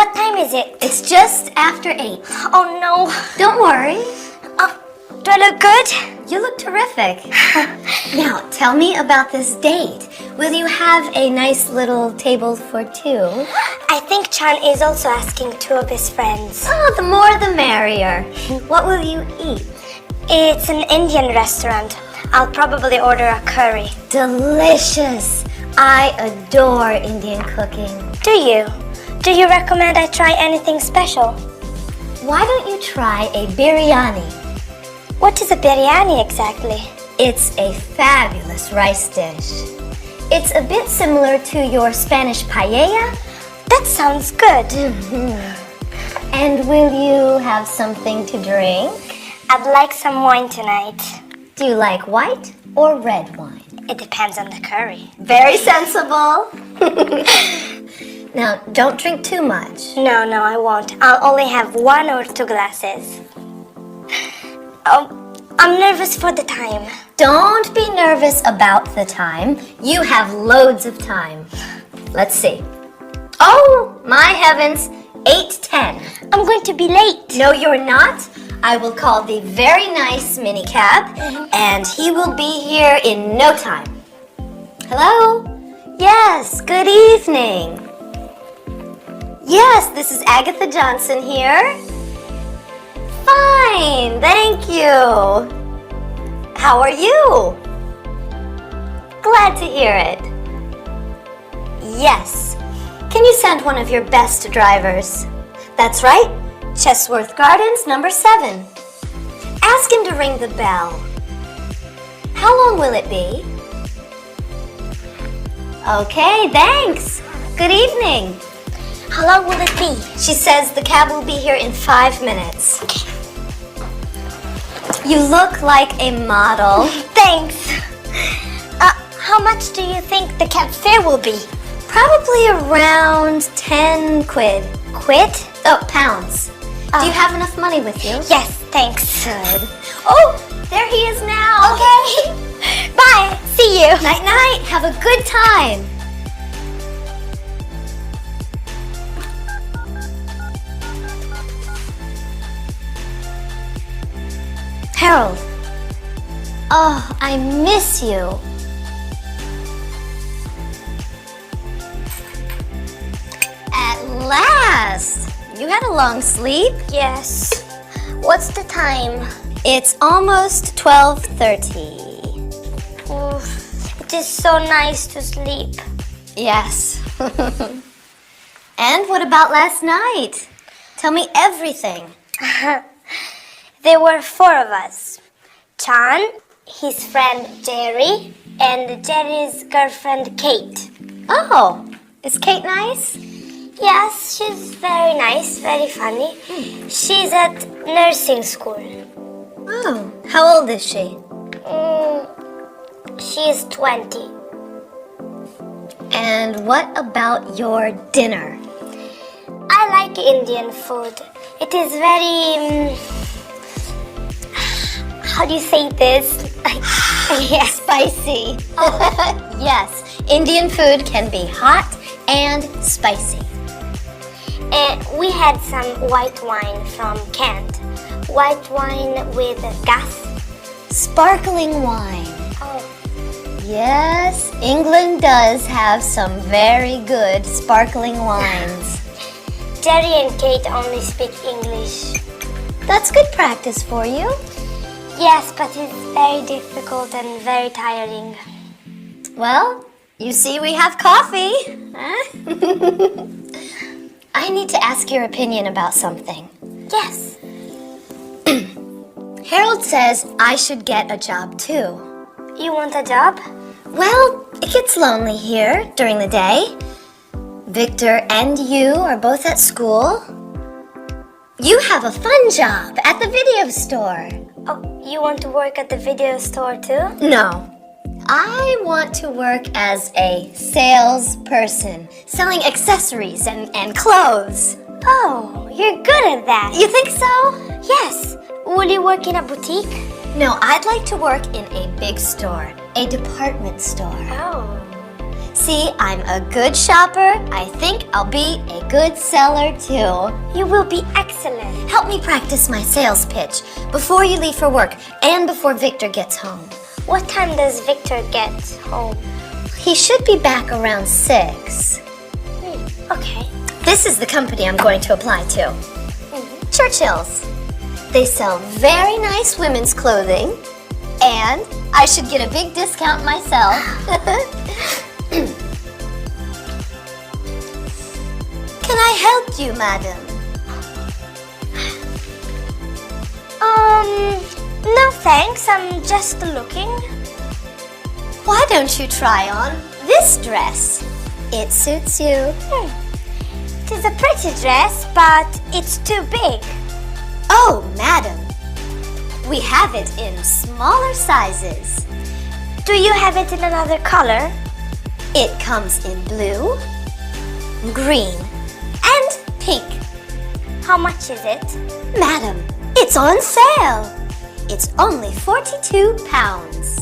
What time is it? It's just after 8. Oh no. Don't worry. Do I look good? You look terrific. Now, tell me about this date. Will you have a nice little table for two? I think Chan is also asking two of his friends. Oh, the more the merrier. What will you eat? It's an Indian restaurant. I'll probably order a curry. Delicious. I adore Indian cooking. Do you? Do you recommend I try anything special? Why don't you try a biryani? What is a biryani exactly? It's a fabulous rice dish. It's a bit similar to your Spanish paella. That sounds good. And will you have something to drink? I'd like some wine tonight. Do you like white or red wine? It depends on the curry. Very sensible. Now, don't drink too much. No, I won't. I'll only have 1 or 2 glasses. I'm nervous for the time. Don't be nervous about the time. You have loads of time. Let's see. Oh, my heavens, 8:10. I'm going to be late. No, you're not. I will call the very nice minicab, and he will be here in no time. Hello? Yes, good evening. Yes, this is Agatha Johnson here. Fine, thank you. How are you? Glad to hear it. Yes. Can you send one of your best drivers? That's right. Chesworth Gardens, number 7. Ask him to ring the bell. How long will it be? Okay, thanks. Good evening. How long will it be? She says the cab will be here in 5 minutes. Okay. You look like a model. Thanks. How much do you think the cab fare will be? Probably around 10 quid. Quid? Oh, pounds. Do you have enough money with you? Yes, thanks. Good. Oh, there he is now. Okay. Bye. See you. Night, night. Have a good time. Harold. Oh, I miss you. At last. You had a long sleep. Yes. What's the time? It's almost 12:30. It is so nice to sleep. Yes. And what about last night? Tell me everything. There were 4 of us. Chan, his friend Jerry, and Jerry's girlfriend Kate. Oh, is Kate nice? Yes, she's very nice, very funny. She's at nursing school. Oh, how old is she? She is 20. And what about your dinner? I like Indian food. It is very... how do you say this? Yes, spicy. Yes, Indian food can be hot and spicy. And we had some white wine from Kent. White wine with gas. Sparkling wine. Oh, Yes, England does have some very good sparkling wines. Jerry and Kate only speak English. That's good practice for you. Yes, but it's very difficult and very tiring. Well, you see we have coffee. Huh? I need to ask your opinion about something. Yes. Harold says I should get a job too. You want a job? Well, it gets lonely here during the day. Victor and you are both at school. You have a fun job at the video store. Oh, you want to work at the video store too? No. I want to work as a salesperson, selling accessories and clothes. Oh, you're good at that. You think so? Yes. Will you work in a boutique? No, I'd like to work in a big store, a department store. Oh. See, I'm a good shopper. I think I'll be a good seller too. You will be excellent. Help me practice my sales pitch before you leave for work and before Victor gets home. What time does Victor get home? He should be back around 6. Okay. This is the company I'm going to apply to. Churchill's. They sell very nice women's clothing, and I should get a big discount myself. Can I help you, madam? No thanks, I'm just looking. Why don't you try on this dress? It suits you. It is a pretty dress, but it's too big. Oh, madam. We have it in smaller sizes. Do you have it in another color? It comes in blue, green, and pink. How much is it? Madam, it's on sale. It's only 42 pounds.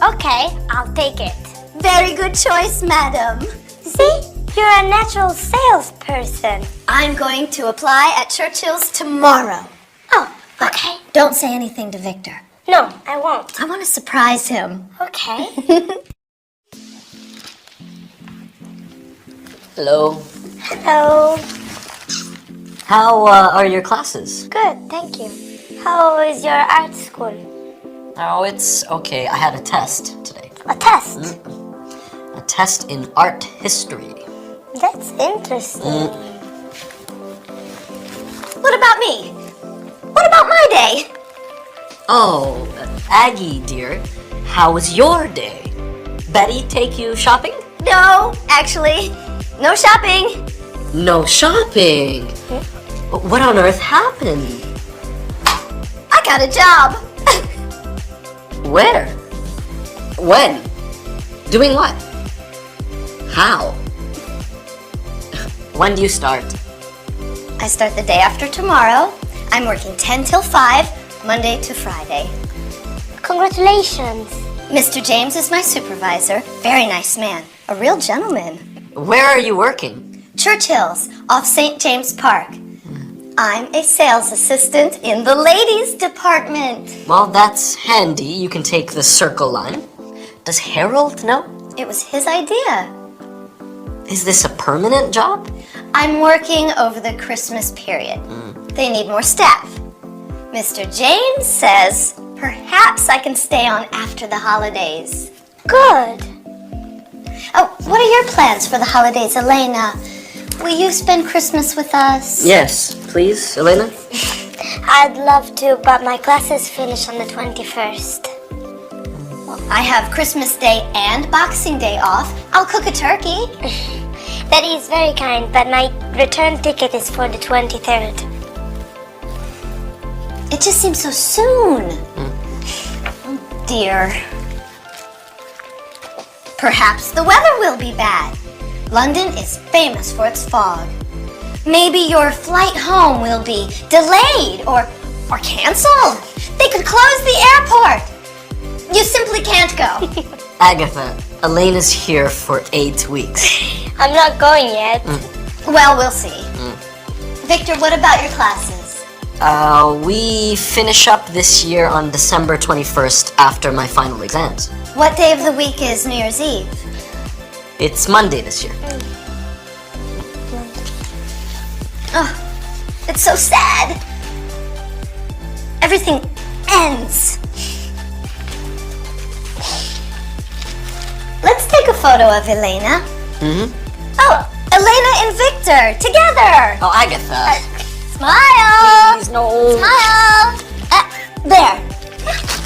Okay, I'll take it. Very good choice, madam. See? You're a natural salesperson. I'm going to apply at Churchill's tomorrow. Oh, okay. Don't say anything to Victor. No, I won't. I want to surprise him. Okay. Hello. Hello. How are your classes? Good, thank you. How is your art school? Oh, it's okay. I had a test today. A test? A test in art history. That's interesting. What about me? What about my day? Oh, Aggie, dear, how was your day? Betty take you shopping? No, actually, no shopping. No shopping? What on earth happened? I got a job. Where? When? Doing what? How? When do you start? I start the day after tomorrow. I'm working 10 till 5, Monday to Friday. Congratulations. Mr. James is my supervisor. Very nice man. A real gentleman. Where are you working? Churchill's, off St. James Park. I'm a sales assistant in the ladies department. Well, that's handy. You can take the Circle line. Does Harold know? It was his idea. Is this a permanent job? I'm working over the Christmas period. They need more staff. Mr. James says perhaps I can stay on after the holidays. Good. Oh, what are your plans for the holidays, Elena? Will you spend Christmas with us? Yes, please, Elena. I'd love to, but my classes finish on the 21st. I have Christmas Day and Boxing Day off. I'll cook a turkey. That is very kind, but my return ticket is for the 23rd. It just seems so soon. Oh dear. Perhaps the weather will be bad. London is famous for its fog. Maybe your flight home will be delayed or canceled. They could close the airport. You simply can't go. Agatha, Elena's here for 8 weeks. I'm not going yet. Well, we'll see. Victor, what about your classes? We finish up this year on December 21st after my final exams. What day of the week is New Year's Eve? It's Monday this year. Oh, it's so sad. Everything ends. Let's take a photo of Elena. Oh, Elena and Victor together. Oh, Agatha. Smile. Please, no. Smile. There.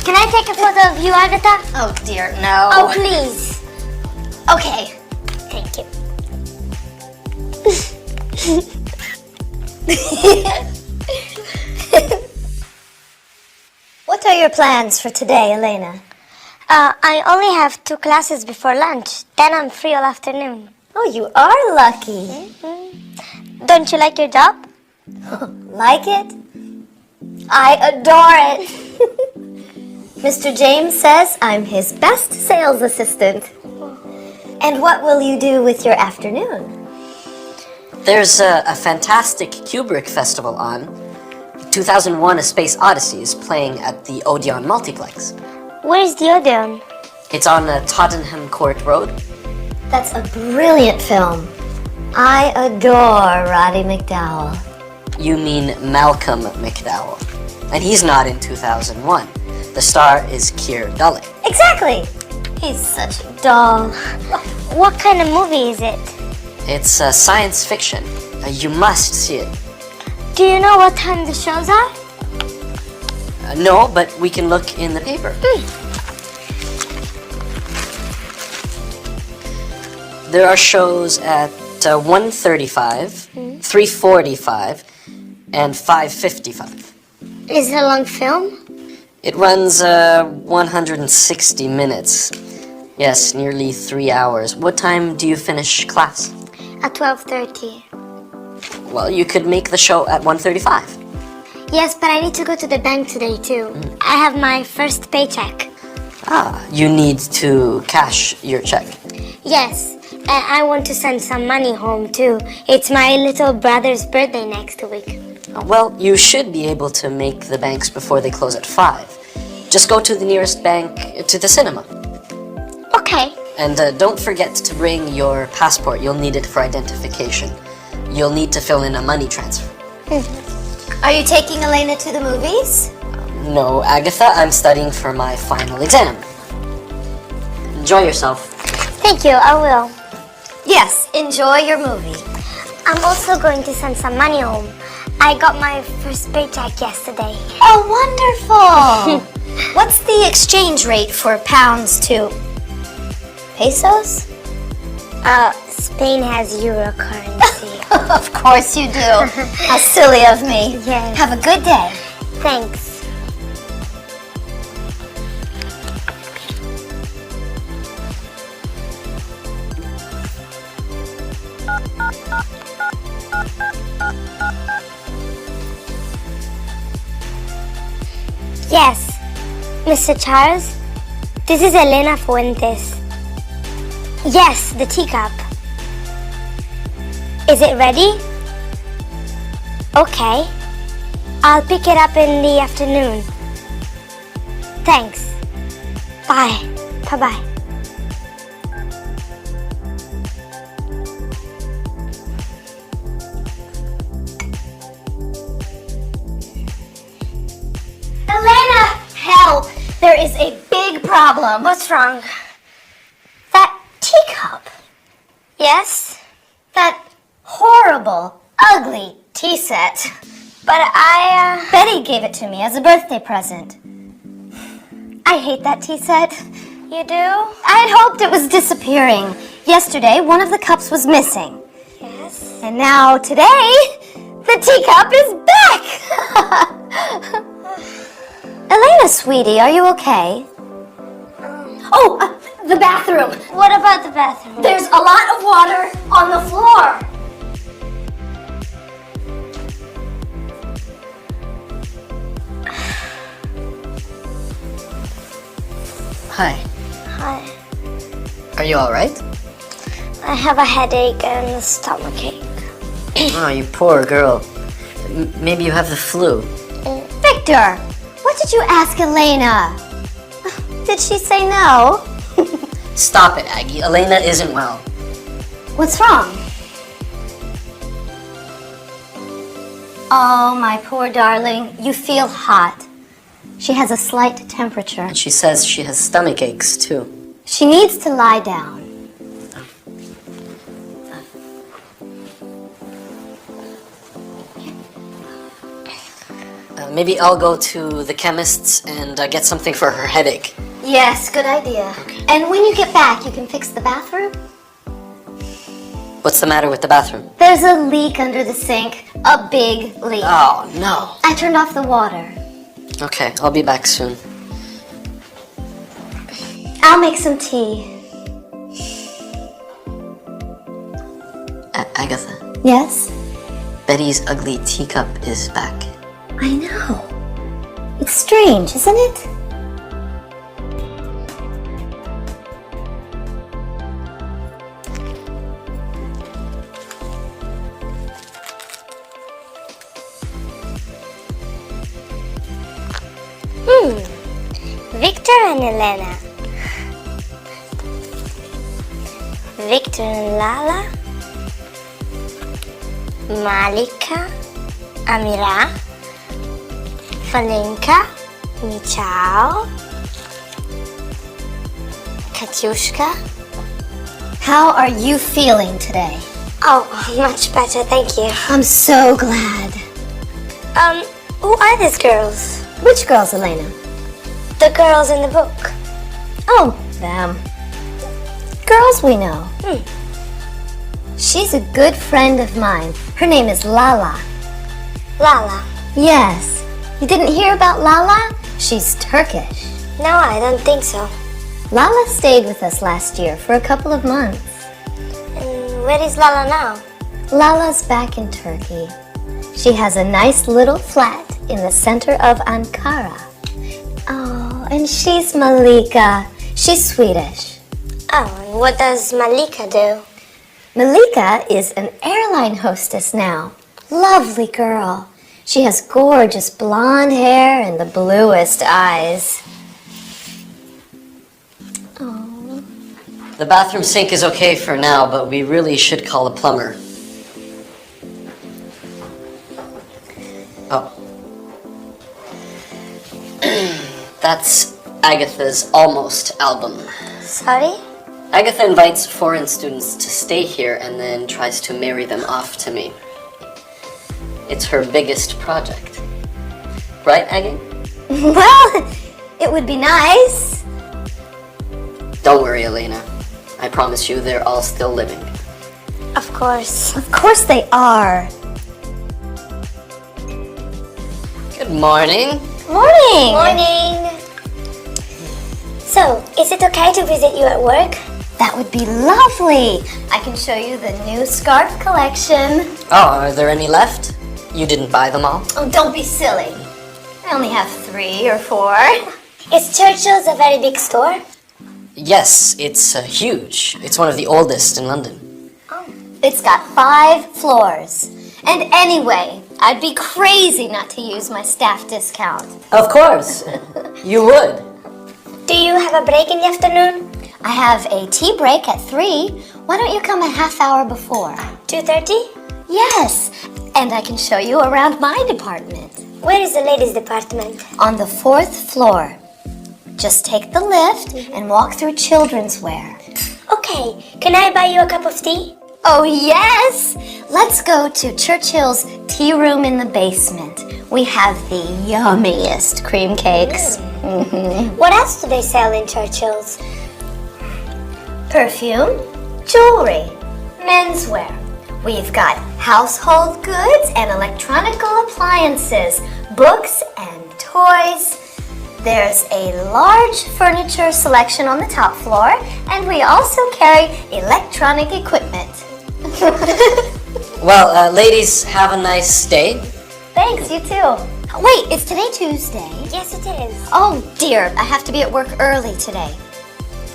Can I take a photo of you, Agatha? Oh dear, no. Oh, please. Okay. Thank you. What are your plans for today, Elena? I only have 2 classes before lunch. Then I'm free all afternoon. Oh, you are lucky. Don't you like your job? Like it? I adore it. Mr. James says I'm his best sales assistant. And what will you do with your afternoon? There's a fantastic Kubrick festival on. 2001: A Space Odyssey is playing at the Odeon Multiplex. Where's the Odeon? It's on Tottenham Court Road. That's a brilliant film. I adore Roddy McDowall. You mean Malcolm McDowell. And he's not in 2001. The star is Keir Dullea. Exactly. He's such a doll. What kind of movie is it? It's science fiction. You must see it. Do you know what time the shows are? No, but we can look in the paper. There are shows at 1:35, 3:45, and 5:55. Is it a long film? It runs 160 minutes. Yes, nearly 3 hours. What time do you finish class? At 12:30. Well, you could make the show at 1:35. Yes, but I need to go to the bank today too. I have my first paycheck. You need to cash your check. Yes, and I want to send some money home too. It's my little brother's birthday next week. Well, you should be able to make the banks before they close at 5. Just go to the nearest bank to the cinema. Okay. And don't forget to bring your passport. You'll need it for identification. You'll need to fill in a money transfer. Are you taking Elena to the movies? No, Agatha, I'm studying for my final exam. Enjoy yourself. Thank you, I will. Yes, enjoy your movie. I'm also going to send some money home. I got my first paycheck yesterday. Oh, wonderful! What's the exchange rate for pounds to pesos? Spain has euro currency. Of course you do. How silly of me. Yes. Have a good day. Thanks. Yes, Mr. Charles, this is Elena Fuentes. Yes, the teacup. Is it ready? Okay. I'll pick it up in the afternoon. Thanks. Bye. Bye-bye. Elena, help! There is a big problem. What's wrong? That teacup. Yes? That horrible, ugly tea set. But Betty gave it to me as a birthday present. I hate that tea set. You do? I had hoped it was disappearing. Yesterday, one of the cups was missing. Yes. And now, today, the teacup is back! Elena, sweetie, are you okay? The bathroom. What about the bathroom? There's a lot of water on the floor. Hi. Hi. Are you all right? I have a headache and a stomachache. Oh, you poor girl. Maybe you have the flu. Victor, what did you ask Elena? Did she say no? Stop it, Aggie. Elena isn't well. What's wrong? Oh, my poor darling, you feel hot. She has a slight temperature. And she says she has stomach aches, too. She needs to lie down. Maybe I'll go to the chemist's and get something for her headache. Yes, good idea. Okay. And when you get back, you can fix the bathroom? What's the matter with the bathroom? There's a leak under the sink. A big leak. Oh, no. I turned off the water. Okay, I'll be back soon. I'll make some tea. Agatha, Yes? Betty's ugly teacup is back. I know. It's strange, isn't it? Victor and Elena. Victor and Lala. Malika. Amira. Falinka. Michal. Katyushka. How are you feeling today? Oh, much better, thank you. I'm so glad. Who are these girls? Which girls, Elena? The girls in the book. Oh, them. Girls we know. She's a good friend of mine. Her name is Lala. Lala. Yes. You didn't hear about Lala? She's Turkish. No, I don't think so. Lala stayed with us last year for a couple of months. And where is Lala now? Lala's back in Turkey. She has a nice little flat in the center of Ankara. Oh, and she's Malika. She's Swedish. Oh, and what does Malika do? Malika is an airline hostess now. Lovely girl. She has gorgeous blonde hair and the bluest eyes. Oh. The bathroom sink is okay for now, but we really should call a plumber. Oh. That's Agatha's almost album. Sorry? Agatha invites foreign students to stay here and then tries to marry them off to me. It's her biggest project. Right, Aggie? Well, it would be nice. Don't worry, Elena. I promise you they're all still living. Of course. Of course they are. Good morning. Morning. Morning. So, is it okay to visit you at work? That would be lovely. I can show you the new scarf collection. Oh, are there any left? You didn't buy them all? Oh, don't be silly. I only have 3 or 4. Is Churchill's a very big store? Yes, it's huge. It's one of the oldest in London. It's got 5 floors. And anyway, I'd be crazy not to use my staff discount. Of course. You would. Do you have a break in the afternoon? I have a tea break at 3. Why don't you come a half hour before? 2:30? Yes, and I can show you around my department. Where is the ladies' department? On the 4th floor. Just take the lift and walk through children's wear. Okay, can I buy you a cup of tea? Oh, yes! Let's go to Churchill's tea room in the basement. We have the yummiest cream cakes. What else do they sell in Churchill's? Perfume, jewelry, menswear. We've got household goods and electronical appliances, books and toys. There's a large furniture selection on the top floor, and we also carry electronic equipment. Well, ladies, have a nice day. Thanks, you too. Wait, is today Tuesday? Yes, it is. Oh dear, I have to be at work early today.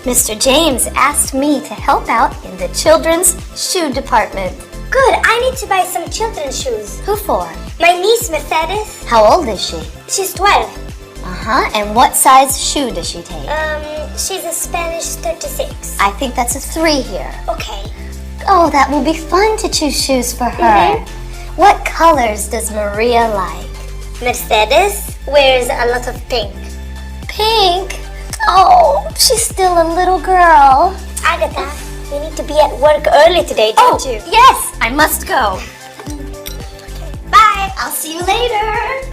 Mr. James asked me to help out in the children's shoe department. Good, I need to buy some children's shoes. Who for? My niece, Mercedes, How old is she? she's 12. Uh-huh, and what size shoe does she take? She's a Spanish 36. I think that's a 3 here. Okay. Oh, that will be fun to choose shoes for her. What colors does Maria like? Mercedes wears a lot of pink. Pink? Oh, she's still a little girl. Agatha, you need to be at work early today, don't you? Yes, I must go. Bye. I'll see you later.